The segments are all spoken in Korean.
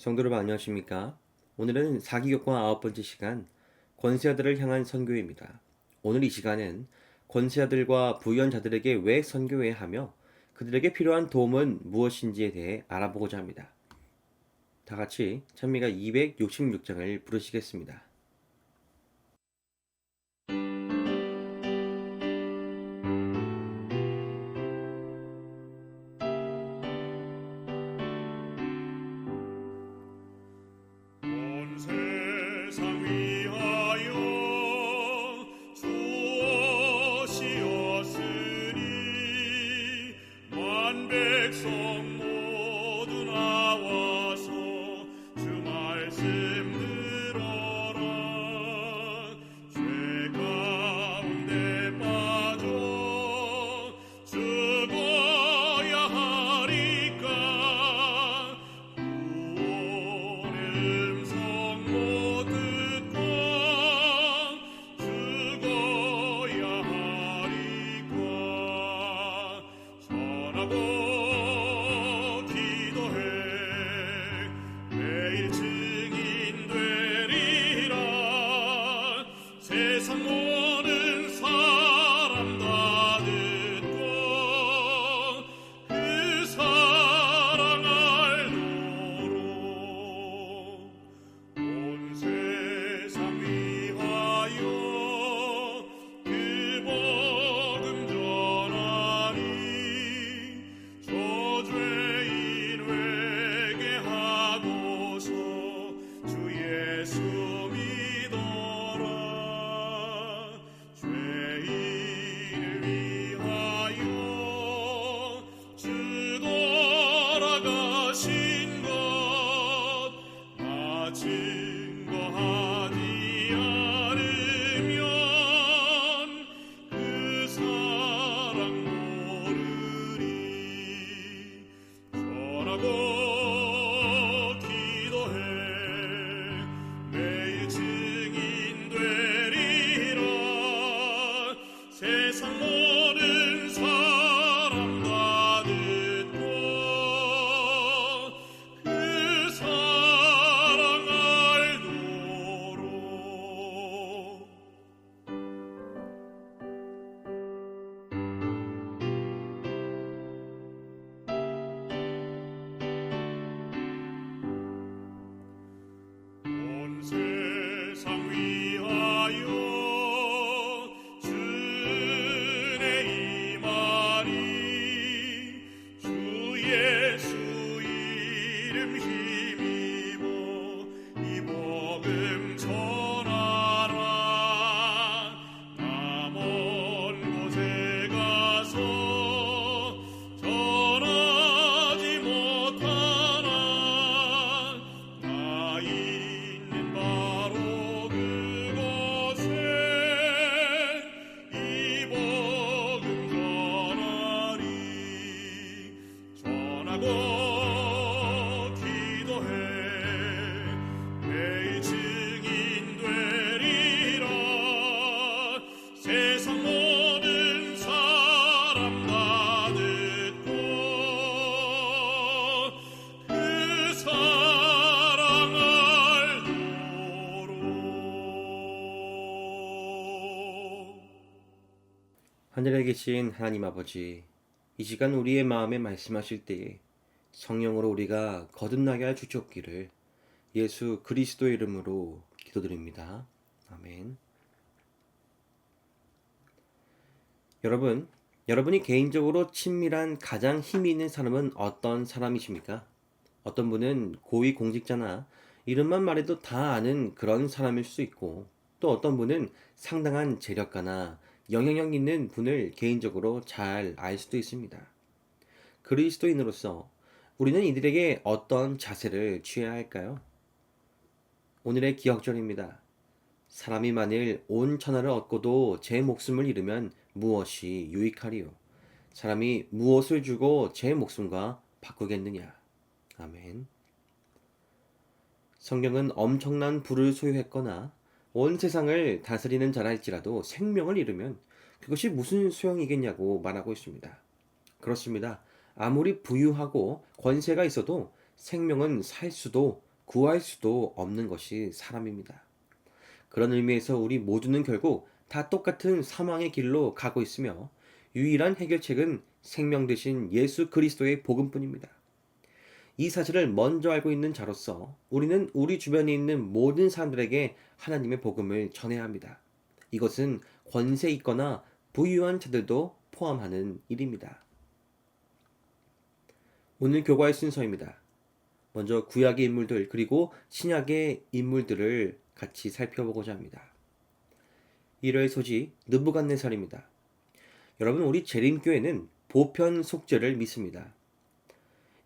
성도 여러분 안녕하십니까? 오늘은 사기교과 9번째 시간 권세아들을 향한 선교회입니다. 오늘 이 시간은 권세아들과 부유한자들에게 왜 선교해야 하며 그들에게 필요한 도움은 무엇인지에 대해 알아보고자 합니다. 다 같이 찬미가 266장을 부르시겠습니다. 온 세상 위하여 주시었으니 만 백성 모두 나와서 주 말씀 들어라. 죄 가운데 빠져 죽어야 하리까. 구원의 음성 못 듣고 죽어야 하리까. 전하고 기도해 매일 증인 되리라. 세상 모든 사람 다 듣고 그 사랑 알도록 온 세상 위하여 그 복음 전하니. 저죄인 회개하고서 주 예수 믿어라. 죄인을 위하여 주 돌아가신 것 다 증거하지 않으면 그 사랑 모르리. 전하고 기도해 매일 증인 되리라. 세상 모든 사람 다 듣고 그 사랑 알도록. 온 세상 위하여 주의 임하니. 주 예수 이름 힘입어 이 복음 전하라. 나 먼 곳에 가서 전하지 못하나. 나 있는 바로 그곳에 이 복음 전하리. 전하고 기도해 매일 증인 되리라. 세상 모든 사람 다 듣고 그 사랑 알도록. 하늘에 계신 하나님 아버지, 이 시간 우리의 마음에 말씀하실 때에 성령으로 우리가 거듭나게 할 주옵기를 예수 그리스도의 이름으로 기도드립니다. 아멘. 여러분이 개인적으로 친밀한 가장 힘이 있는 사람은 어떤 사람이십니까? 어떤 분은 고위 공직자나 이름만 말해도 다 아는 그런 사람일 수 있고, 또 어떤 분은 상당한 재력가나 영향력 있는 분을 개인적으로 잘 알 수도 있습니다. 그리스도인으로서 우리는 이들에게 어떤 자세를 취해야 할까요? 오늘의 기억절입니다. 사람이 만일 온 천하를 얻고도 제 목숨을 잃으면 무엇이 유익하리요? 사람이 무엇을 주고 제 목숨과 바꾸겠느냐? 아멘. 성경은 엄청난 부를 소유했거나 온 세상을 다스리는 자랄지라도 생명을 잃으면 그것이 무슨 소용이겠냐고 말하고 있습니다. 그렇습니다. 아무리 부유하고 권세가 있어도 생명은 살 수도 구할 수도 없는 것이 사람입니다. 그런 의미에서 우리 모두는 결국 다 똑같은 사망의 길로 가고 있으며 유일한 해결책은 생명 되신 예수 그리스도의 복음뿐입니다. 이 사실을 먼저 알고 있는 자로서 우리는 우리 주변에 있는 모든 사람들에게 하나님의 복음을 전해야 합니다. 이것은 권세 있거나 부유한 자들도 포함하는 일입니다. 오늘 교과의 순서입니다. 먼저 구약의 인물들 그리고 신약의 인물들을 같이 살펴보고자 합니다. 1회 소지 느부갓네살입니다. 여러분, 우리 재림교회는 보편 속죄를 믿습니다.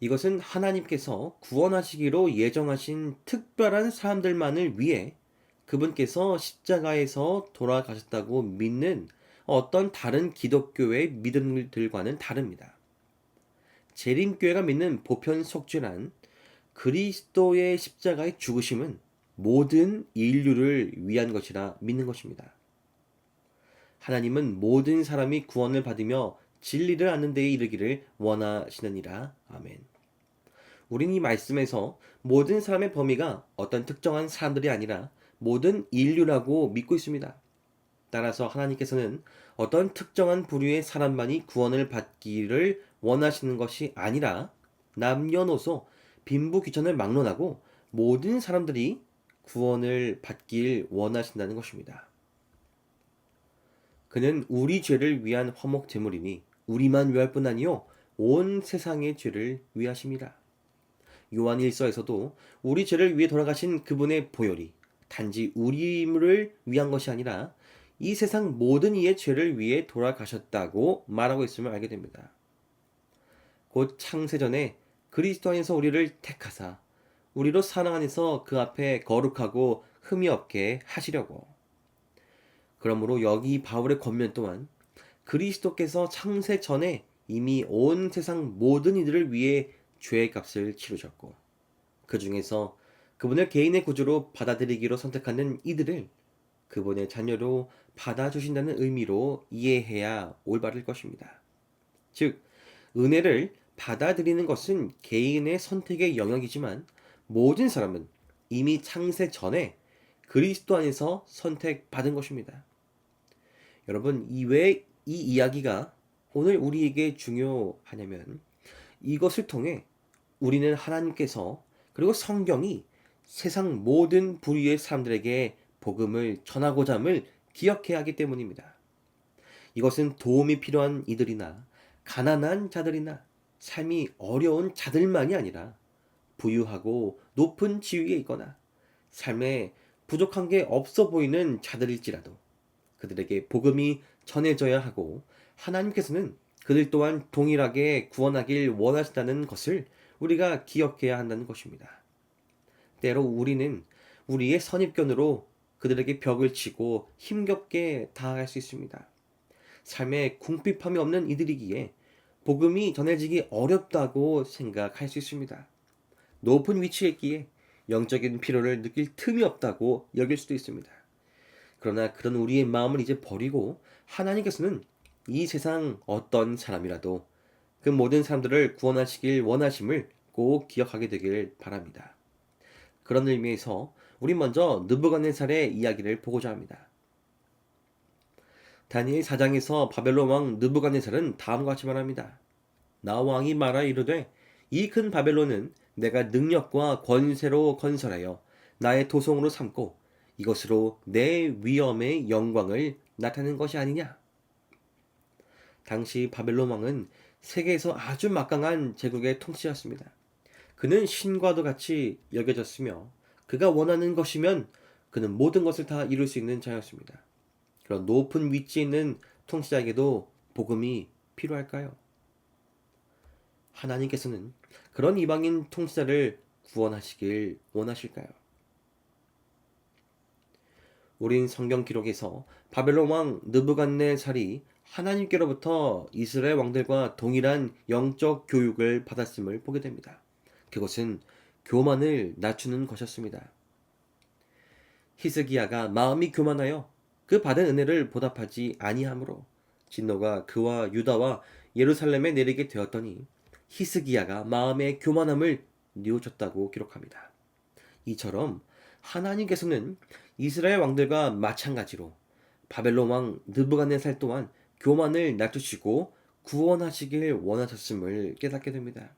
이것은 하나님께서 구원하시기로 예정하신 특별한 사람들만을 위해 그분께서 십자가에서 돌아가셨다고 믿는 어떤 다른 기독교의 믿음들과는 다릅니다. 재림교회가 믿는 보편 속죄란 그리스도의 십자가의 죽으심은 모든 인류를 위한 것이라 믿는 것입니다. 하나님은 모든 사람이 구원을 받으며 진리를 아는 데에 이르기를 원하시느니라. 아멘. 우린 이 말씀에서 모든 사람의 범위가 어떤 특정한 사람들이 아니라 모든 인류라고 믿고 있습니다. 따라서 하나님께서는 어떤 특정한 부류의 사람만이 구원을 받기를 원하시는 것이 아니라 남녀노소 빈부귀천을 막론하고 모든 사람들이 구원을 받길 원하신다는 것입니다. 그는 우리 죄를 위한 화목 제물이니 우리만 위할 뿐 아니요 온 세상의 죄를 위하심이라. 요한 1서에서도 우리 죄를 위해 돌아가신 그분의 보혈이 단지 우리를 위한 것이 아니라 이 세상 모든 이의 죄를 위해 돌아가셨다고 말하고 있음을 알게 됩니다. 곧 창세전에 그리스도 안에서 우리를 택하사 우리로 사랑 안에서 그 앞에 거룩하고 흠이 없게 하시려고. 그러므로 여기 바울의 권면 또한 그리스도께서 창세 전에 이미 온 세상 모든 이들을 위해 죄의 값을 치르셨고 그 중에서 그분을 개인의 구주로 받아들이기로 선택하는 이들을 그분의 자녀로 받아주신다는 의미로 이해해야 올바를 것입니다. 즉, 은혜를 받아들이는 것은 개인의 선택의 영역이지만 모든 사람은 이미 창세 전에 그리스도 안에서 선택받은 것입니다. 여러분, 왜 이 이야기가 오늘 우리에게 중요하냐면 이것을 통해 우리는 하나님께서 그리고 성경이 세상 모든 부류의 사람들에게 복음을 전하고자 함을 기억해야 하기 때문입니다. 이것은 도움이 필요한 이들이나 가난한 자들이나 삶이 어려운 자들만이 아니라 부유하고 높은 지위에 있거나 삶에 부족한 게 없어 보이는 자들일지라도 그들에게 복음이 전해져야 하고 하나님께서는 그들 또한 동일하게 구원하길 원하신다는 것을 우리가 기억해야 한다는 것입니다. 때로 우리는 우리의 선입견으로 그들에게 벽을 치고 힘겹게 다가갈 수 있습니다. 삶에 궁핍함이 없는 이들이기에 복음이 전해지기 어렵다고 생각할 수 있습니다. 높은 위치에 있기에 영적인 필요를 느낄 틈이 없다고 여길 수도 있습니다. 그러나 그런 우리의 마음을 이제 버리고 하나님께서는 이 세상 어떤 사람이라도 그 모든 사람들을 구원하시길 원하심을 꼭 기억하게 되길 바랍니다. 그런 의미에서 우리 먼저 느부갓네살의 이야기를 보고자 합니다. 다니엘 4장에서 바벨론 왕 느부갓네살은 다음과 같이 말합니다. 나 왕이 말하 이르되 이 큰 바벨론은 내가 능력과 권세로 건설하여 나의 도성으로 삼고 이것으로 내 위엄의 영광을 나타내는 것이 아니냐. 당시 바벨론 왕은 세계에서 아주 막강한 제국의 통치자였습니다. 그는 신과도 같이 여겨졌으며 그가 원하는 것이면 그는 모든 것을 다 이룰 수 있는 자였습니다. 그런 높은 위치에 있는 통치자에게도 복음이 필요할까요? 하나님께서는 그런 이방인 통치자를 구원하시길 원하실까요? 우린 성경 기록에서 바벨론 왕 느부갓네살이 하나님께로부터 이스라엘 왕들과 동일한 영적 교육을 받았음을 보게 됩니다. 그것은 교만을 낮추는 것이었습니다. 히스기야가 마음이 교만하여 그 받은 은혜를 보답하지 아니하므로 진노가 그와 유다와 예루살렘에 내리게 되었더니 히스기야가 마음의 교만함을 뉘우쳤다고 기록합니다. 이처럼 하나님께서는 이스라엘 왕들과 마찬가지로 바벨론 왕 느부갓네살 또한 교만을 낮추시고 구원하시길 원하셨음을 깨닫게 됩니다.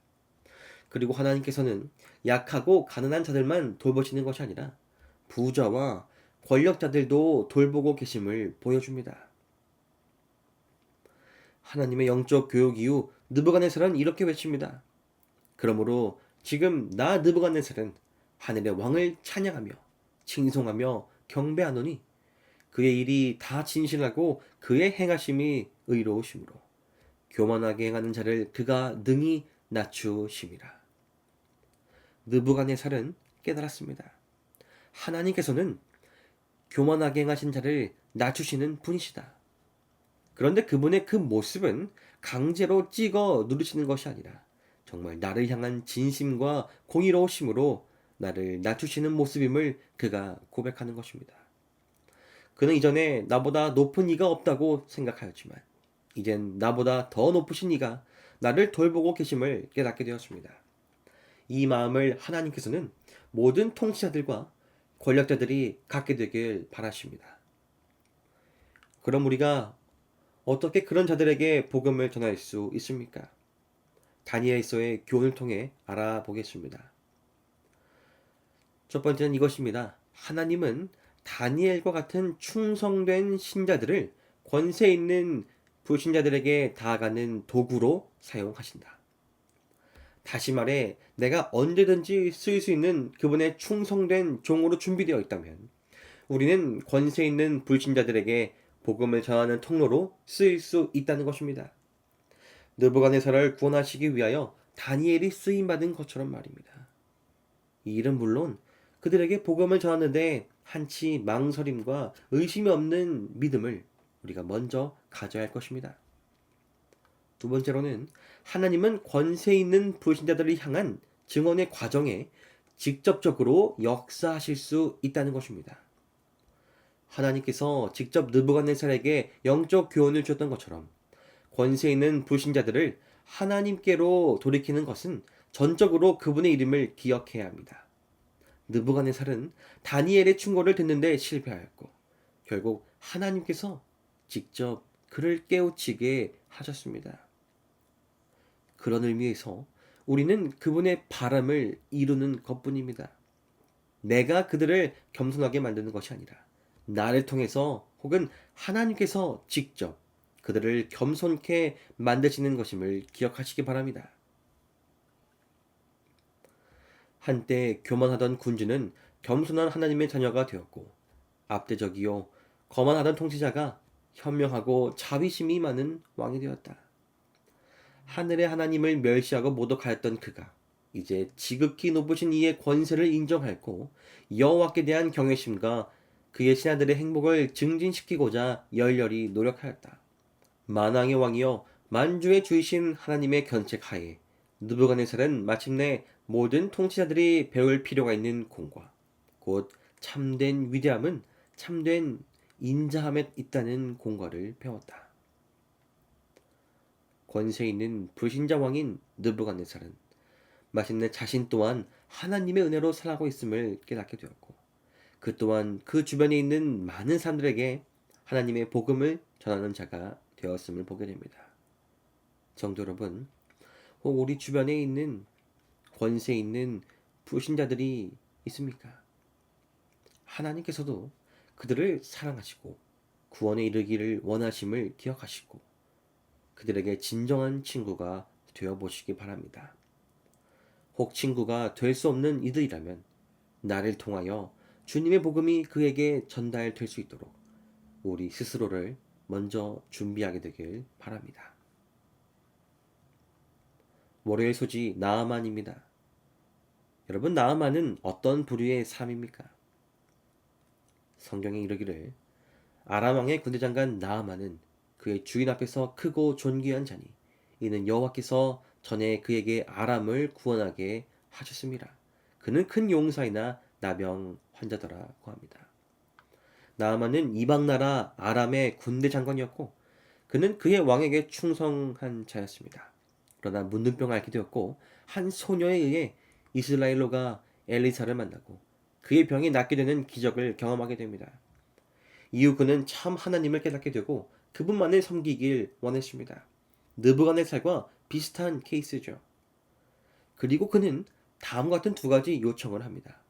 그리고 하나님께서는 약하고 가난한 자들만 돌보시는 것이 아니라 부자와 권력자들도 돌보고 계심을 보여줍니다. 하나님의 영적 교육 이후 느부갓네살은 이렇게 외칩니다. 그러므로 지금 나 느부갓네살은 하늘의 왕을 찬양하며 칭송하며 경배하노니 그의 일이 다 진실하고 그의 행하심이 의로우심으로 교만하게 행하는 자를 그가 능히 낮추심이라. 느부갓네살은 깨달았습니다. 하나님께서는 교만하게 행하신 자를 낮추시는 분이시다. 그런데 그분의 그 모습은 강제로 찍어 누르시는 것이 아니라 정말 나를 향한 진심과 공의로우심으로 나를 낮추시는 모습임을 그가 고백하는 것입니다. 그는 이전에 나보다 높은 이가 없다고 생각하였지만 이젠 나보다 더 높으신 이가 나를 돌보고 계심을 깨닫게 되었습니다. 이 마음을 하나님께서는 모든 통치자들과 권력자들이 갖게 되길 바라십니다. 그럼 우리가 어떻게 그런 자들에게 복음을 전할 수 있습니까? 다니엘서의 교훈을 통해 알아보겠습니다. 첫 번째는 이것입니다. 하나님은 다니엘과 같은 충성된 신자들을 권세 있는 불신자들에게 다가가는 도구로 사용하신다. 다시 말해 내가 언제든지 쓸 수 있는 그분의 충성된 종으로 준비되어 있다면 우리는 권세 있는 불신자들에게 복음을 전하는 통로로 쓰일 수 있다는 것입니다. 느부갓네살을 구원하시기 위하여 다니엘이 쓰임받은 것처럼 말입니다. 이 일은 물론 그들에게 복음을 전하는데 한치 망설임과 의심이 없는 믿음을 우리가 먼저 가져야 할 것입니다. 두 번째로는 하나님은 권세 있는 불신자들을 향한 증언의 과정에 직접적으로 역사하실 수 있다는 것입니다. 하나님께서 직접 느부갓네살에게 영적 교훈을 주었던 것처럼 권세 있는 불신자들을 하나님께로 돌이키는 것은 전적으로 그분의 이름을 기억해야 합니다. 느부갓네살은 다니엘의 충고를 듣는데 실패하였고 결국 하나님께서 직접 그를 깨우치게 하셨습니다. 그런 의미에서 우리는 그분의 바람을 이루는 것뿐입니다. 내가 그들을 겸손하게 만드는 것이 아니라 나를 통해서 혹은 하나님께서 직접 그들을 겸손케 만드시는 것임을 기억하시기 바랍니다. 한때 교만하던 군주는 겸손한 하나님의 자녀가 되었고 압대적이요 거만하던 통치자가 현명하고 자비심이 많은 왕이 되었다. 하늘의 하나님을 멸시하고 모독하였던 그가 이제 지극히 높으신 이의 권세를 인정하였고 여호와께 대한 경외심과 그의 신하들의 행복을 증진시키고자 열렬히 노력하였다. 만왕의 왕이여 만주의 주이신 하나님의 견책 하에 느부갓네살은 마침내 모든 통치자들이 배울 필요가 있는 공과 곧 참된 위대함은 참된 인자함에 있다는 공과를 배웠다. 권세 있는 불신자 왕인 느부갓네살은 마침내 자신 또한 하나님의 은혜로 살아가고 있음을 깨닫게 되었고 그 또한 그 주변에 있는 많은 사람들에게 하나님의 복음을 전하는 자가 되었음을 보게 됩니다. 성도 여러분, 혹 우리 주변에 있는 권세 있는 불신자들이 있습니까? 하나님께서도 그들을 사랑하시고 구원에 이르기를 원하심을 기억하시고 그들에게 진정한 친구가 되어보시기 바랍니다. 혹 친구가 될 수 없는 이들이라면 나를 통하여 주님의 복음이 그에게 전달될 수 있도록 우리 스스로를 먼저 준비하게 되길 바랍니다. 월요일 소지 나아만입니다. 여러분, 나아만은 어떤 부류의 사람입니까? 성경에 이르기를 아람 왕의 군대 장관 나아만은 그의 주인 앞에서 크고 존귀한 자니 이는 여호와께서 전에 그에게 아람을 구원하게 하셨습니다. 그는 큰 용사이나 나병 환자더라고 합니다. 나아만은 이방 나라 아람의 군대 장관이었고 그는 그의 왕에게 충성한 자였습니다. 그러나 문둥병을 앓게 되었고 한 소녀에 의해 이스라엘로가 엘리사를 만나고 그의 병이 낫게 되는 기적을 경험하게 됩니다. 이후 그는 참 하나님을 깨닫게 되고 그분만을 섬기길 원했습니다. 느부갓네살과 비슷한 케이스죠. 그리고 그는 다음과 같은 두 가지 요청을 합니다.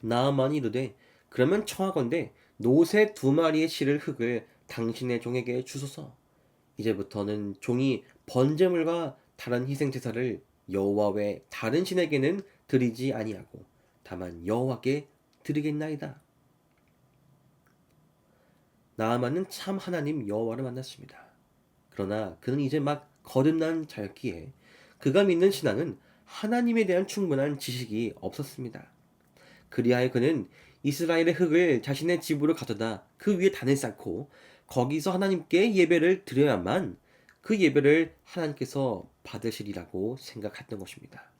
나아만이 이르되 그러면 청하건대 노새 2마리의 실을 흙을 당신의 종에게 주소서. 이제부터는 종이 번제물과 다른 희생 제사를 여호와 외 다른 신에게는 드리지 아니하고 다만 여호와께 드리겠나이다. 나아만은 참 하나님 여호와를 만났습니다. 그러나 그는 이제 막 거듭난 자였기에 그가 믿는 신앙은 하나님에 대한 충분한 지식이 없었습니다. 그리하여 그는 이스라엘의 흙을 자신의 집으로 가져다 그 위에 단을 쌓고 거기서 하나님께 예배를 드려야만 그 예배를 하나님께서 받으시리라고 생각했던 것입니다.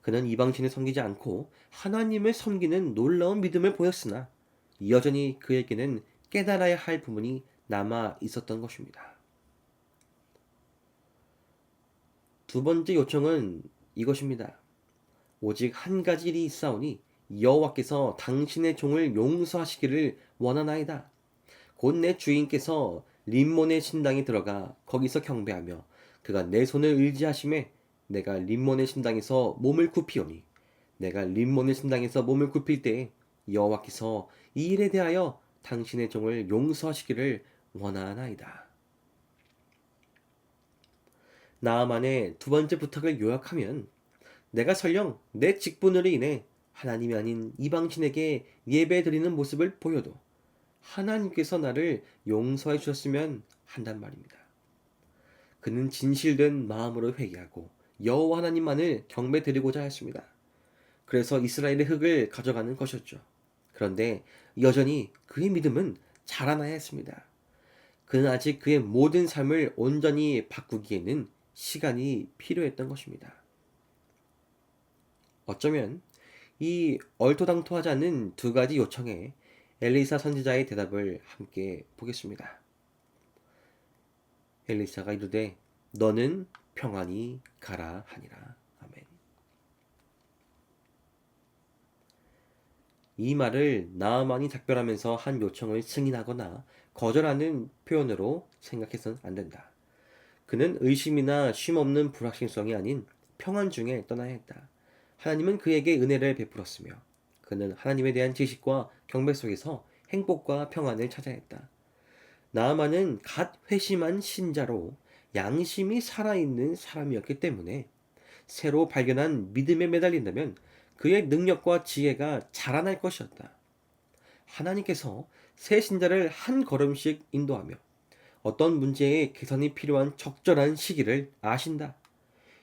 그는 이방신을 섬기지 않고 하나님을 섬기는 놀라운 믿음을 보였으나 여전히 그에게는 깨달아야 할 부분이 남아 있었던 것입니다. 두 번째 요청은 이것입니다. 오직 한 가지 일이 있사오니 여호와께서 당신의 종을 용서하시기를 원하나이다. 곧 내 주인께서 림몬의 신당에 들어가 거기서 경배하며 그가 내 손을 의지하심에 내가 림몬의 신당에서 몸을 굽히오니 내가 림몬의 신당에서 몸을 굽힐 때에 여호와께서 이 일에 대하여 당신의 종을 용서하시기를 원하나이다. 나아만의 두 번째 부탁을 요약하면 내가 설령 내 직분으로 인해 하나님이 아닌 이방신에게 예배드리는 모습을 보여도 하나님께서 나를 용서해 주셨으면 한단 말입니다. 그는 진실된 마음으로 회개하고 여호와 하나님만을 경배드리고자 했습니다. 그래서 이스라엘의 흙을 가져가는 것이었죠. 그런데 여전히 그의 믿음은 자라나야 했습니다. 그는 아직 그의 모든 삶을 온전히 바꾸기에는 시간이 필요했던 것입니다. 어쩌면 이 얼토당토하지 않는 두 가지 요청에 엘리사 선지자의 대답을 함께 보겠습니다. 엘리사가 이르되 너는 평안히 가라 하니라. 아멘. 이 말을 나아만이 작별하면서 한 요청을 승인하거나 거절하는 표현으로 생각해서는 안 된다. 그는 의심이나 쉼없는 불확실성이 아닌 평안 중에 떠나야 했다. 하나님은 그에게 은혜를 베풀었으며 그는 하나님에 대한 지식과 경배 속에서 행복과 평안을 찾아야 했다. 나아만은 갓 회심한 신자로 양심이 살아있는 사람이었기 때문에 새로 발견한 믿음에 매달린다면 그의 능력과 지혜가 자라날 것이었다. 하나님께서 새 신자를 한 걸음씩 인도하며 어떤 문제의 개선이 필요한 적절한 시기를 아신다.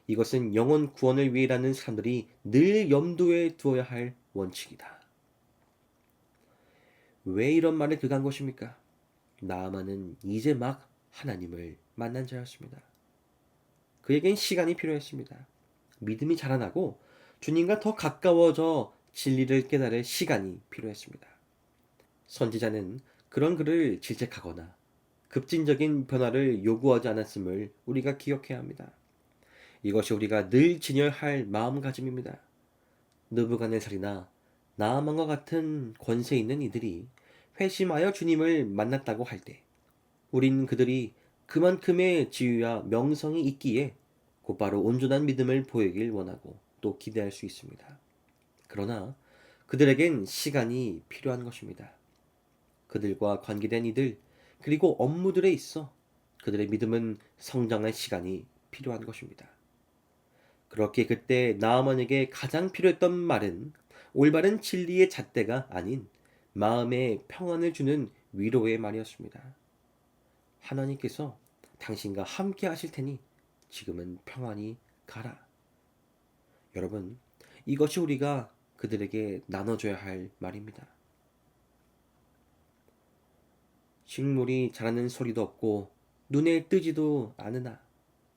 이것은 영혼 구원을 위해 일하는 사람들이 늘 염두에 두어야 할 원칙이다. 왜 이런 말을 그간 것입니까? 나아만은 이제 막 하나님을 만난 자였습니다. 그에겐 시간이 필요했습니다. 믿음이 자라나고 주님과 더 가까워져 진리를 깨달을 시간이 필요했습니다. 선지자는 그런 그를 질책하거나 급진적인 변화를 요구하지 않았음을 우리가 기억해야 합니다. 이것이 우리가 늘 진열할 마음가짐입니다. 느부갓네살이나 나아만과 같은 권세 있는 이들이 회심하여 주님을 만났다고 할 때 우린 그들이 그만큼의 지위와 명성이 있기에 곧바로 온전한 믿음을 보이길 원하고 또 기대할 수 있습니다. 그러나 그들에겐 시간이 필요한 것입니다. 그들과 관계된 이들 그리고 업무들에 있어 그들의 믿음은 성장할 시간이 필요한 것입니다. 그렇게 그때 나아만에게 가장 필요했던 말은 올바른 진리의 잣대가 아닌 마음의 평안을 주는 위로의 말이었습니다. 하나님께서 당신과 함께 하실 테니 지금은 평안히 가라. 여러분, 이것이 우리가 그들에게 나눠줘야 할 말입니다. 식물이 자라는 소리도 없고 눈에 뜨지도 않으나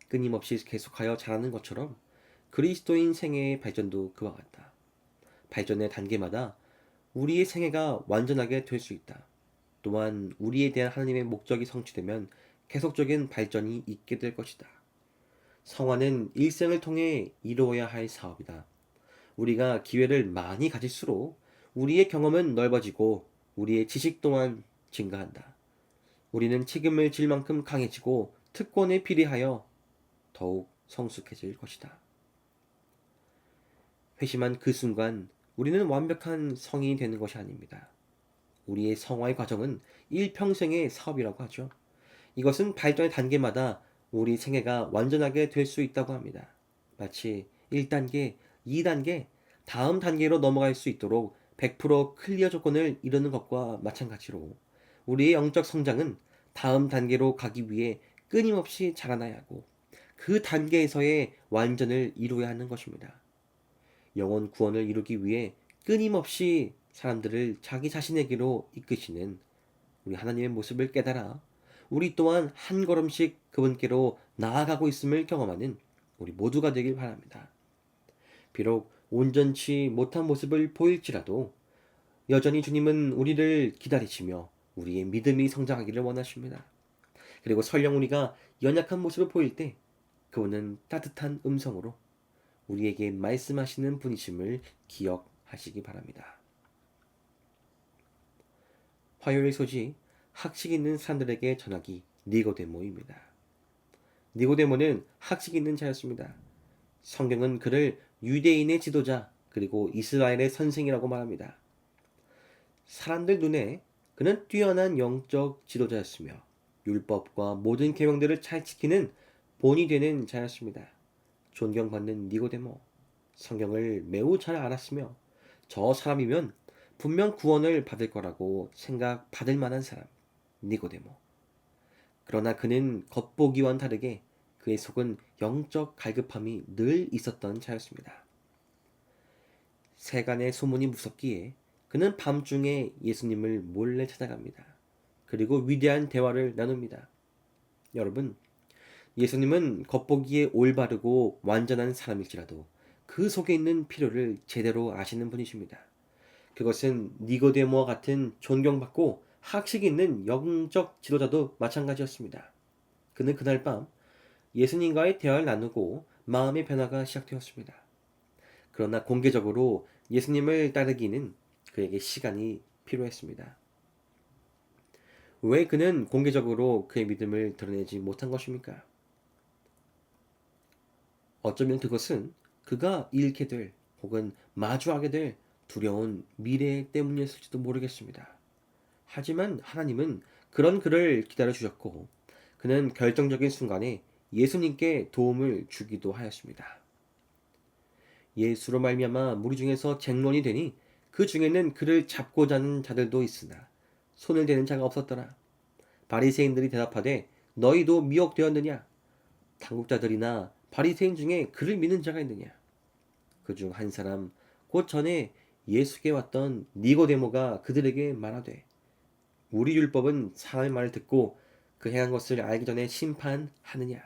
끊임없이 계속하여 자라는 것처럼 그리스도인 생애의 발전도 그와 같다. 발전의 단계마다 우리의 생애가 완전하게 될 수 있다. 또한 우리에 대한 하나님의 목적이 성취되면 계속적인 발전이 있게 될 것이다. 성화는 일생을 통해 이루어야 할 사업이다. 우리가 기회를 많이 가질수록 우리의 경험은 넓어지고 우리의 지식 또한 증가한다. 우리는 책임을 질 만큼 강해지고 특권에 비례하여 더욱 성숙해질 것이다. 회심한 그 순간 우리는 완벽한 성인이 되는 것이 아닙니다. 우리의 성화의 과정은 일평생의 사업이라고 하죠. 이것은 발전의 단계마다 우리 생애가 완전하게 될 수 있다고 합니다. 마치 1단계, 2단계, 다음 단계로 넘어갈 수 있도록 100% 클리어 조건을 이루는 것과 마찬가지로 우리의 영적 성장은 다음 단계로 가기 위해 끊임없이 자라나야 하고 그 단계에서의 완전을 이루어야 하는 것입니다. 영혼 구원을 이루기 위해 끊임없이 사람들을 자기 자신에게로 이끄시는 우리 하나님의 모습을 깨달아 우리 또한 한 걸음씩 그분께로 나아가고 있음을 경험하는 우리 모두가 되길 바랍니다. 비록 온전치 못한 모습을 보일지라도 여전히 주님은 우리를 기다리시며 우리의 믿음이 성장하기를 원하십니다. 그리고 설령 우리가 연약한 모습을 보일 때 그분은 따뜻한 음성으로 우리에게 말씀하시는 분이심을 기억하시기 바랍니다. 화요일 소식 학식 있는 사람들에게 전하기 니고데모입니다. 니고데모는 학식 있는 자였습니다. 성경은 그를 유대인의 지도자 그리고 이스라엘의 선생이라고 말합니다. 사람들 눈에 그는 뛰어난 영적 지도자였으며 율법과 모든 계명들을 잘 지키는 본이 되는 자였습니다. 존경받는 니고데모, 성경을 매우 잘 알았으며 저 사람이면 분명 구원을 받을 거라고 생각받을 만한 사람, 니고데모. 그러나 그는 겉보기와는 다르게 그의 속은 영적 갈급함이 늘 있었던 자였습니다. 세간의 소문이 무섭기에 그는 밤중에 예수님을 몰래 찾아갑니다. 그리고 위대한 대화를 나눕니다. 여러분, 예수님은 겉보기에 올바르고 완전한 사람일지라도 그 속에 있는 필요를 제대로 아시는 분이십니다. 그것은 니고데모와 같은 존경받고 학식이 있는 영적 지도자도 마찬가지였습니다. 그는 그날 밤 예수님과의 대화를 나누고 마음의 변화가 시작되었습니다. 그러나 공개적으로 예수님을 따르기는 그에게 시간이 필요했습니다. 왜 그는 공개적으로 그의 믿음을 드러내지 못한 것입니까? 어쩌면 그것은 그가 잃게 될 혹은 마주하게 될 두려운 미래 때문이었을지도 모르겠습니다. 하지만 하나님은 그런 그를 기다려 주셨고 그는 결정적인 순간에 예수님께 도움을 주기도 하였습니다. 예수로 말미암아 무리 중에서 쟁론이 되니 그 중에는 그를 잡고자 하는 자들도 있으나 손을 대는 자가 없었더라. 바리새인들이 대답하되 너희도 미혹되었느냐? 당국자들이나 바리새인 중에 그를 믿는 자가 있느냐? 그 중 한 사람 곧 전에 예수께 왔던 니고데모가 그들에게 말하되 우리 율법은 사람의 말을 듣고 그 행한 것을 알기 전에 심판하느냐?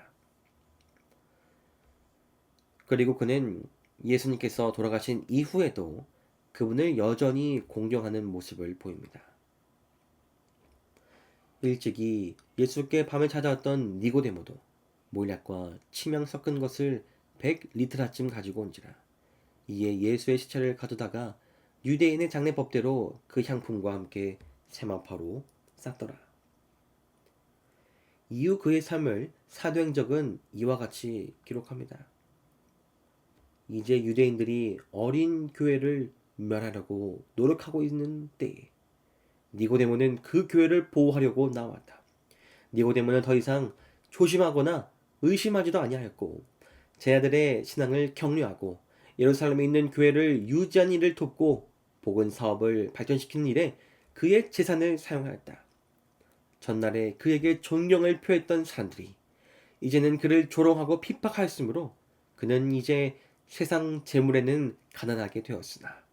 그리고 그는 예수님께서 돌아가신 이후에도 그분을 여전히 공경하는 모습을 보입니다. 일찍이 예수께 밤에 찾아왔던 니고데모도 몰약과 침향 섞은 것을 100리트라쯤 가지고 온지라. 이에 예수의 시체를 가져다가 유대인의 장례 법대로 그 향품과 함께 세마파로 쌌더라. 이후 그의 삶을 사도행적은 이와 같이 기록합니다. 이제 유대인들이 어린 교회를 멸하려고 노력하고 있는 때에 니고데모는 그 교회를 보호하려고 나왔다. 니고데모는 더 이상 조심하거나 의심하지도 아니하였고 제자들의 신앙을 격려하고 예루살렘에 있는 교회를 유지하는 일을 돕고 복음 사업을 발전시키는 일에 그의 재산을 사용하였다. 전날에 그에게 존경을 표했던 사람들이 이제는 그를 조롱하고 핍박하였으므로 그는 이제 세상 재물에는 가난하게 되었으나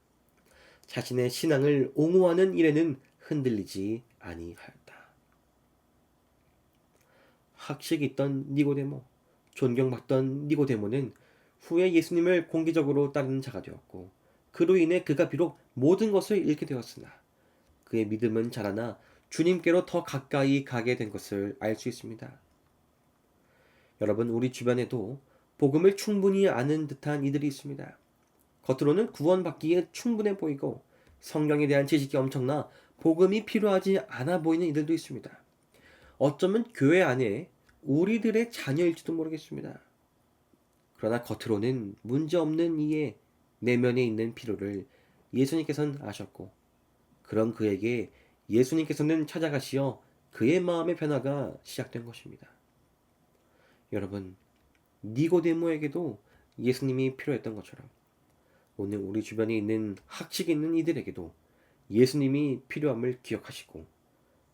자신의 신앙을 옹호하는 일에는 흔들리지 아니하였다. 학식이 있던 니고데모, 존경받던 니고데모는 후에 예수님을 공개적으로 따르는 자가 되었고 그로 인해 그가 비록 모든 것을 잃게 되었으나 그의 믿음은 자라나 주님께로 더 가까이 가게 된 것을 알 수 있습니다. 여러분, 우리 주변에도 복음을 충분히 아는 듯한 이들이 있습니다. 겉으로는 구원받기에 충분해 보이고 성경에 대한 지식이 엄청나 복음이 필요하지 않아 보이는 이들도 있습니다. 어쩌면 교회 안에 우리들의 자녀일지도 모르겠습니다. 그러나 겉으로는 문제없는 이의 내면에 있는 필요를 예수님께서는 아셨고 그런 그에게 예수님께서는 찾아가시어 그의 마음의 변화가 시작된 것입니다. 여러분, 니고데모에게도 예수님이 필요했던 것처럼 오늘 우리 주변에 있는 학식 있는 이들에게도 예수님이 필요함을 기억하시고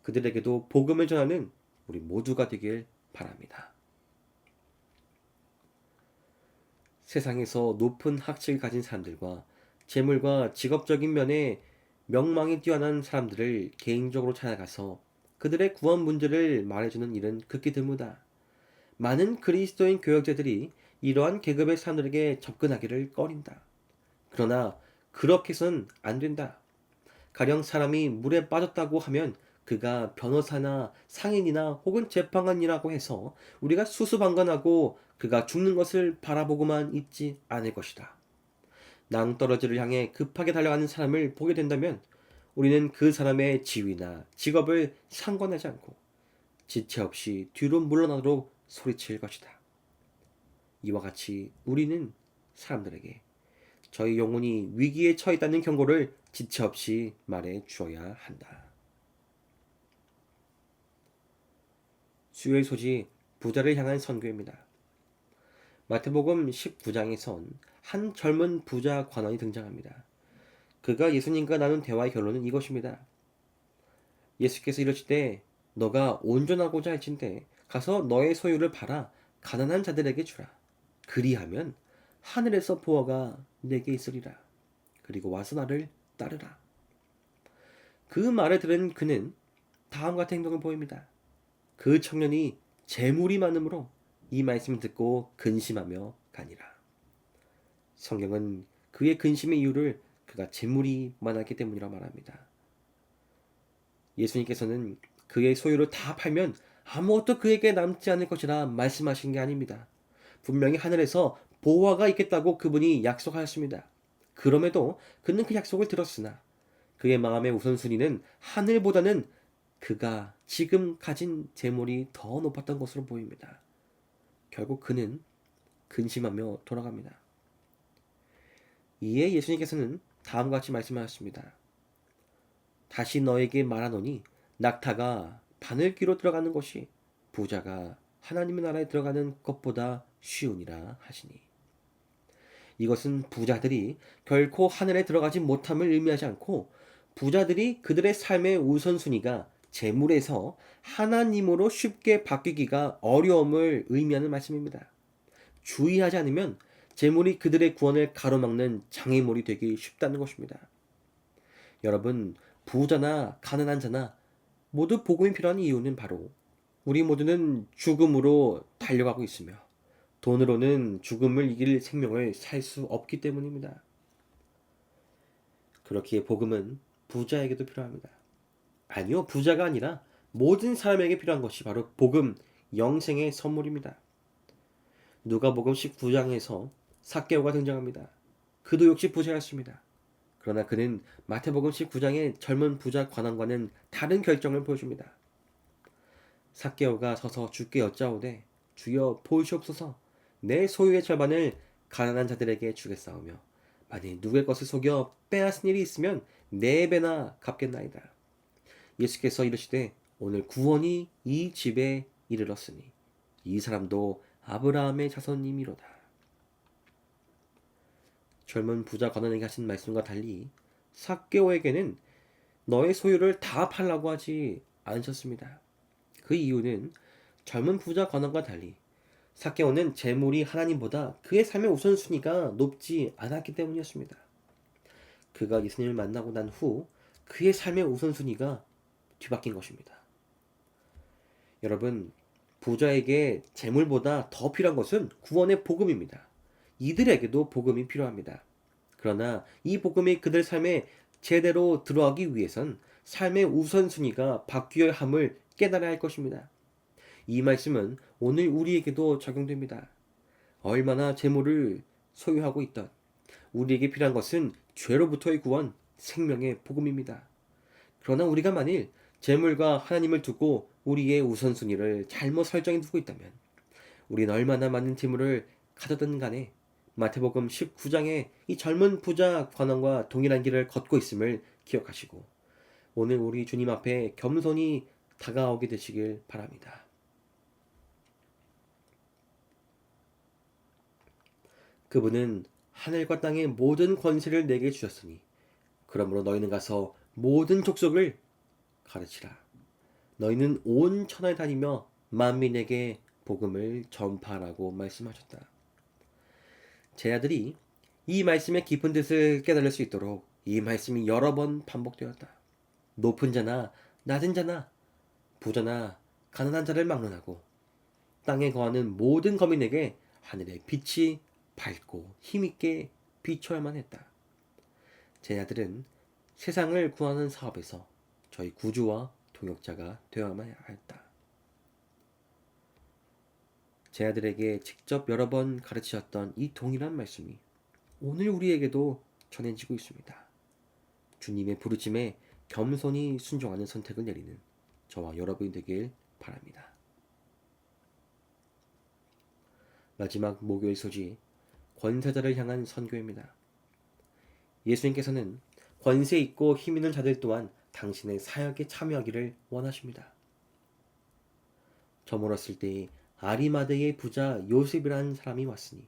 그들에게도 복음을 전하는 우리 모두가 되길 바랍니다. 세상에서 높은 학식을 가진 사람들과 재물과 직업적인 면에 명망이 뛰어난 사람들을 개인적으로 찾아가서 그들의 구원 문제를 말해주는 일은 극히 드무다. 많은 그리스도인 교역자들이 이러한 계급의 사람들에게 접근하기를 꺼린다. 그러나 그렇게 해서는 안 된다. 가령 사람이 물에 빠졌다고 하면 그가 변호사나 상인이나 혹은 재판관이라고 해서 우리가 수수방관하고 그가 죽는 것을 바라보고만 있지 않을 것이다. 낭떠러지를 향해 급하게 달려가는 사람을 보게 된다면 우리는 그 사람의 지위나 직업을 상관하지 않고 지체 없이 뒤로 물러나도록 소리칠 것이다. 이와 같이 우리는 사람들에게 저희 영혼이 위기에 처했다는 경고를 지체 없이 말해 주어야 한다. 수요일 소지 부자를 향한 선교입니다. 마태복음 19장에선 한 젊은 부자 관원이 등장합니다. 그가 예수님과 나눈 대화의 결론은 이것입니다. 예수께서 이러시되 너가 온전하고자 할진대 가서 너의 소유를 팔아 가난한 자들에게 주라. 그리하면 하늘에서 보화가 내게 있으리라. 그리고 와서 나를 따르라. 그 말을 들은 그는 다음과 같은 행동을 보입니다. 그 청년이 재물이 많으므로 이 말씀을 듣고 근심하며 가니라. 성경은 그의 근심의 이유를 그가 재물이 많았기 때문이라 말합니다. 예수님께서는 그의 소유를 다 팔면 아무것도 그에게 남지 않을 것이라 말씀하신 게 아닙니다. 분명히 하늘에서 보화가 있겠다고 그분이 약속하였습니다. 그럼에도 그는 그 약속을 들었으나 그의 마음의 우선순위는 하늘보다는 그가 지금 가진 재물이 더 높았던 것으로 보입니다. 결국 그는 근심하며 돌아갑니다. 이에 예수님께서는 다음과 같이 말씀하셨습니다. 다시 너에게 말하노니 낙타가 바늘귀로 들어가는 것이 부자가 하나님의 나라에 들어가는 것보다 쉬우니라 하시니. 이것은 부자들이 결코 하늘에 들어가지 못함을 의미하지 않고 부자들이 그들의 삶의 우선순위가 재물에서 하나님으로 쉽게 바뀌기가 어려움을 의미하는 말씀입니다. 주의하지 않으면 재물이 그들의 구원을 가로막는 장애물이 되기 쉽다는 것입니다. 여러분, 부자나 가난한 자나 모두 복음이 필요한 이유는 바로 우리 모두는 죽음으로 달려가고 있으며 돈으로는 죽음을 이길 생명을 살 수 없기 때문입니다. 그렇기에 복음은 부자에게도 필요합니다. 아니요, 부자가 아니라 모든 사람에게 필요한 것이 바로 복음, 영생의 선물입니다. 누가복음 19장에서 삭개오가 등장합니다. 그도 역시 부자였습니다. 그러나 그는 마태복음 19장의 젊은 부자 관원과는 다른 결정을 보여줍니다. 삭개오가 서서 주께 여짜오되 주여 보시옵소서 내 소유의 절반을 가난한 자들에게 주겠사오며 만일 누구의 것을 속여 빼앗은 일이 있으면 4배나 갚겠나이다. 예수께서 이르시되 오늘 구원이 이 집에 이르렀으니 이 사람도 아브라함의 자손이미로다. 젊은 부자 관원에게 하신 말씀과 달리 삭개오에게는 너의 소유를 다 팔라고 하지 않으셨습니다. 그 이유는 젊은 부자 관원과 달리 삭개오는 재물이 하나님보다 그의 삶의 우선순위가 높지 않았기 때문이었습니다. 그가 예수님을 만나고 난 후 그의 삶의 우선순위가 뒤바뀐 것입니다. 여러분, 부자에게 재물보다 더 필요한 것은 구원의 복음입니다. 이들에게도 복음이 필요합니다. 그러나 이 복음이 그들 삶에 제대로 들어가기 위해선 삶의 우선순위가 바뀌어야 함을 깨달아야 할 것입니다. 이 말씀은 오늘 우리에게도 적용됩니다. 얼마나 재물을 소유하고 있던, 우리에게 필요한 것은 죄로부터의 구원, 생명의 복음입니다. 그러나 우리가 만일 재물과 하나님을 두고 우리의 우선순위를 잘못 설정해 두고 있다면 우리는 얼마나 많은 재물을 가졌든 간에 마태복음 19장에 이 젊은 부자 관원과 동일한 길을 걷고 있음을 기억하시고 오늘 우리 주님 앞에 겸손히 다가오게 되시길 바랍니다. 그분은 하늘과 땅의 모든 권세를 내게 주셨으니 그러므로 너희는 가서 모든 족속을 가르치라. 너희는 온 천하에 다니며 만민에게 복음을 전파하라고 말씀하셨다. 제 아들이 이 말씀의 깊은 뜻을 깨달을 수 있도록 이 말씀이 여러 번 반복되었다. 높은 자나 낮은 자나 부자나 가난한 자를 막론하고 땅에 거하는 모든 거민에게 하늘의 빛이 밝고 힘있게 비춰야만 했다. 제 아들은 세상을 구하는 사업에서 저희 구주와 동역자가 되어야만 했다. 제 아들에게 직접 여러 번 가르치셨던 이 동일한 말씀이 오늘 우리에게도 전해지고 있습니다. 주님의 부르심에 겸손히 순종하는 선택을 내리는 저와 여러분이 되길 바랍니다. 마지막 목요일 소지 권세자를 향한 선교입니다. 예수님께서는 권세 있고 힘 있는 자들 또한 당신의 사역에 참여하기를 원하십니다. 저물었을 때에 아리마대의 부자 요셉이라는 사람이 왔으니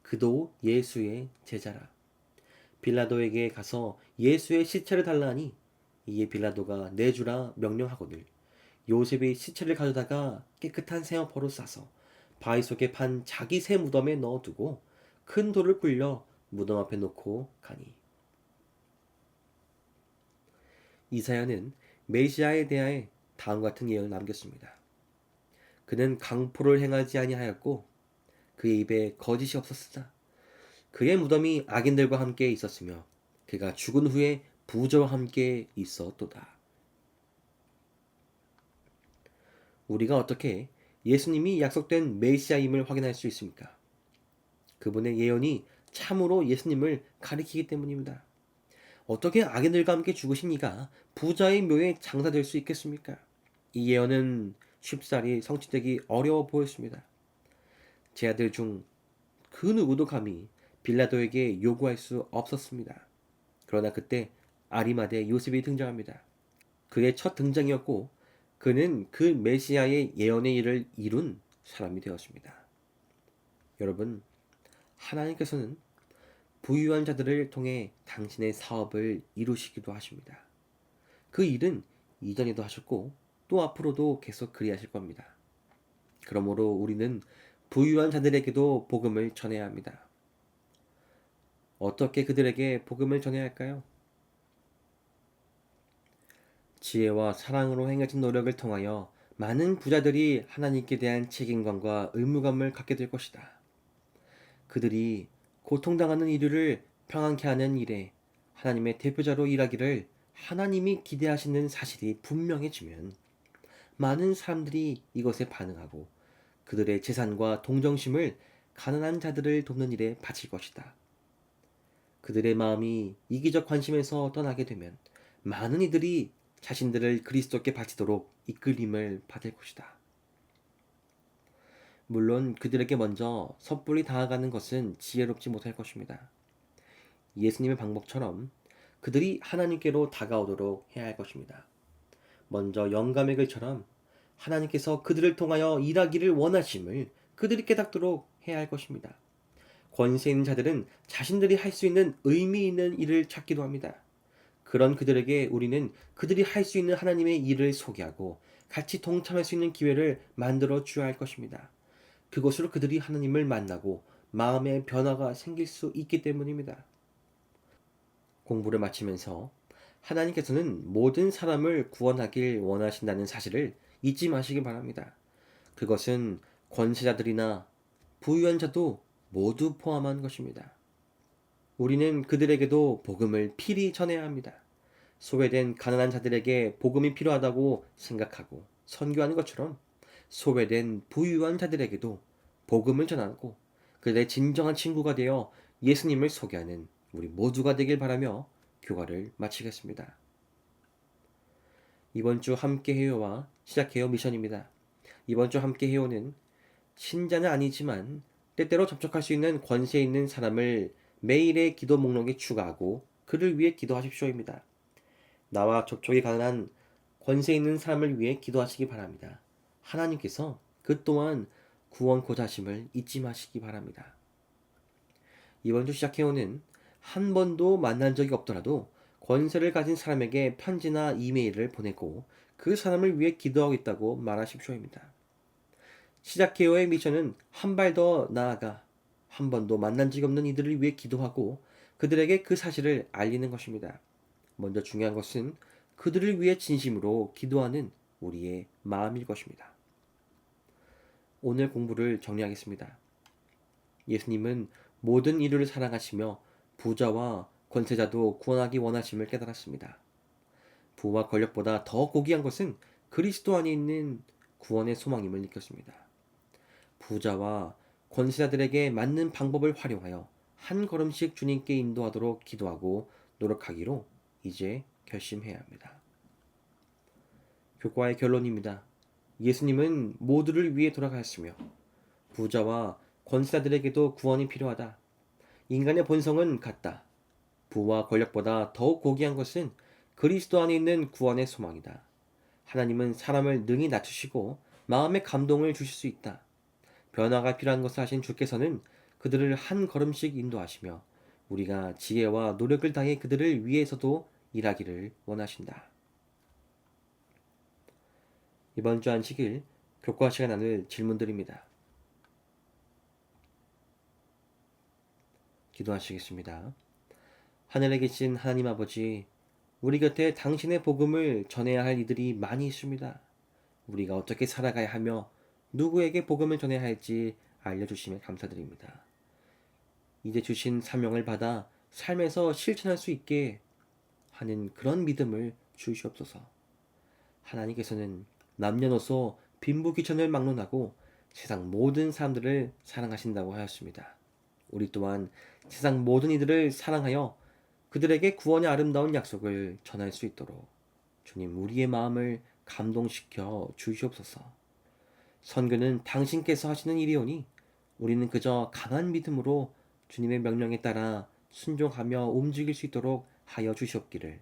그도 예수의 제자라. 빌라도에게 가서 예수의 시체를 달라 하니 이에 빌라도가 내주라 명령하거늘 요셉이 시체를 가져다가 깨끗한 새어포로 싸서 바위 속에 판 자기 새 무덤에 넣어두고 큰 돌을 굴려 무덤 앞에 놓고 가니. 이사야는 메시아에 대하여 다음과 같은 예언을 남겼습니다. 그는 강포를 행하지 아니하였고 그의 입에 거짓이 없었으나 그의 무덤이 악인들과 함께 있었으며 그가 죽은 후에 부자와 함께 있었도다. 우리가 어떻게 예수님이 약속된 메시아임을 확인할 수 있습니까? 그분의 예언이 참으로 예수님을 가리키기 때문입니다. 어떻게 악인들과 함께 죽으신 이가 부자의 묘에 장사될 수 있겠습니까? 이 예언은 쉽사리 성취되기 어려워 보였습니다. 제 아들 중 그 누구도 감히 빌라도에게 요구할 수 없었습니다. 그러나 그때 아리마대 요셉이 등장합니다. 그의 첫 등장이었고 그는 그 메시아의 예언의 일을 이룬 사람이 되었습니다. 여러분, 하나님께서는 부유한 자들을 통해 당신의 사업을 이루시기도 하십니다. 그 일은 이전에도 하셨고 또 앞으로도 계속 그리하실 겁니다. 그러므로 우리는 부유한 자들에게도 복음을 전해야 합니다. 어떻게 그들에게 복음을 전해야 할까요? 지혜와 사랑으로 행해진 노력을 통하여 많은 부자들이 하나님께 대한 책임감과 의무감을 갖게 될 것이다. 그들이 고통당하는 인류를 평안케 하는 일에 하나님의 대표자로 일하기를 하나님이 기대하시는 사실이 분명해지면 많은 사람들이 이것에 반응하고 그들의 재산과 동정심을 가난한 자들을 돕는 일에 바칠 것이다. 그들의 마음이 이기적 관심에서 떠나게 되면 많은 이들이 자신들을 그리스도께 바치도록 이끌림을 받을 것이다. 물론 그들에게 먼저 섣불리 다가가는 것은 지혜롭지 못할 것입니다. 예수님의 방법처럼 그들이 하나님께로 다가오도록 해야 할 것입니다. 먼저 영감의 글처럼 하나님께서 그들을 통하여 일하기를 원하심을 그들이 깨닫도록 해야 할 것입니다. 권세 있는 자들은 자신들이 할 수 있는 의미 있는 일을 찾기도 합니다. 그런 그들에게 우리는 그들이 할 수 있는 하나님의 일을 소개하고 같이 동참할 수 있는 기회를 만들어 주어야 할 것입니다. 그것으로 그들이 하나님을 만나고 마음의 변화가 생길 수 있기 때문입니다. 공부를 마치면서 하나님께서는 모든 사람을 구원하길 원하신다는 사실을 잊지 마시기 바랍니다. 그것은 권세자들이나 부유한 자도 모두 포함한 것입니다. 우리는 그들에게도 복음을 필히 전해야 합니다. 소외된 가난한 자들에게 복음이 필요하다고 생각하고 선교하는 것처럼 소외된 부유한 자들에게도 복음을 전하고 그들의 진정한 친구가 되어 예수님을 소개하는 우리 모두가 되길 바라며 교과를 마치겠습니다. 이번 주 함께해요와 시작해요 미션입니다. 이번 주 함께해요는 신자는 아니지만 때때로 접촉할 수 있는 권세 있는 사람을 매일의 기도 목록에 추가하고 그를 위해 기도하십시오입니다. 나와 접촉이 가능한 권세 있는 사람을 위해 기도하시기 바랍니다. 하나님께서 그 또한 구원코자 하심을 잊지 마시기 바랍니다. 이번 주 시작해오는 한 번도 만난 적이 없더라도 권세를 가진 사람에게 편지나 이메일을 보내고 그 사람을 위해 기도하겠다고 말하십시오입니다. 시작해요의 미션은 한 발 더 나아가 한 번도 만난 적이 없는 이들을 위해 기도하고 그들에게 그 사실을 알리는 것입니다. 먼저 중요한 것은 그들을 위해 진심으로 기도하는 우리의 마음일 것입니다. 오늘 공부를 정리하겠습니다. 예수님은 모든 인류를 사랑하시며 부자와 권세자도 구원하기 원하심을 깨달았습니다. 부와 권력보다 더 고귀한 것은 그리스도 안에 있는 구원의 소망임을 느꼈습니다. 부자와 권세자들에게 맞는 방법을 활용하여 한 걸음씩 주님께 인도하도록 기도하고 노력하기로 이제 결심해야 합니다. 교과의 결론입니다. 예수님은 모두를 위해 돌아가셨으며 부자와 권세자들에게도 구원이 필요하다. 인간의 본성은 같다. 부와 권력보다 더욱 고귀한 것은 그리스도 안에 있는 구원의 소망이다. 하나님은 사람을 능히 낮추시고 마음의 감동을 주실 수 있다. 변화가 필요한 것을 하신 주께서는 그들을 한 걸음씩 인도하시며 우리가 지혜와 노력을 다해 그들을 위해서도 일하기를 원하신다. 이번 주 안식일 교과 시간 나눌 질문들입니다. 기도하시겠습니다. 하늘에 계신 하나님 아버지, 우리 곁에 당신의 복음을 전해야 할 이들이 많이 있습니다. 우리가 어떻게 살아가야 하며 누구에게 복음을 전해야 할지 알려주시면 감사드립니다. 이제 주신 사명을 받아 삶에서 실천할 수 있게 하는 그런 믿음을 주시옵소서. 하나님께서는 남녀노소 빈부귀천을 막론하고 세상 모든 사람들을 사랑하신다고 하였습니다. 우리 또한 세상 모든 이들을 사랑하여 그들에게 구원의 아름다운 약속을 전할 수 있도록 주님 우리의 마음을 감동시켜 주시옵소서. 선교는 당신께서 하시는 일이오니 우리는 그저 강한 믿음으로 주님의 명령에 따라 순종하며 움직일 수 있도록 하여 주시옵기를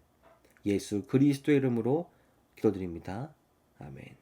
예수 그리스도의 이름으로 기도드립니다. 아멘.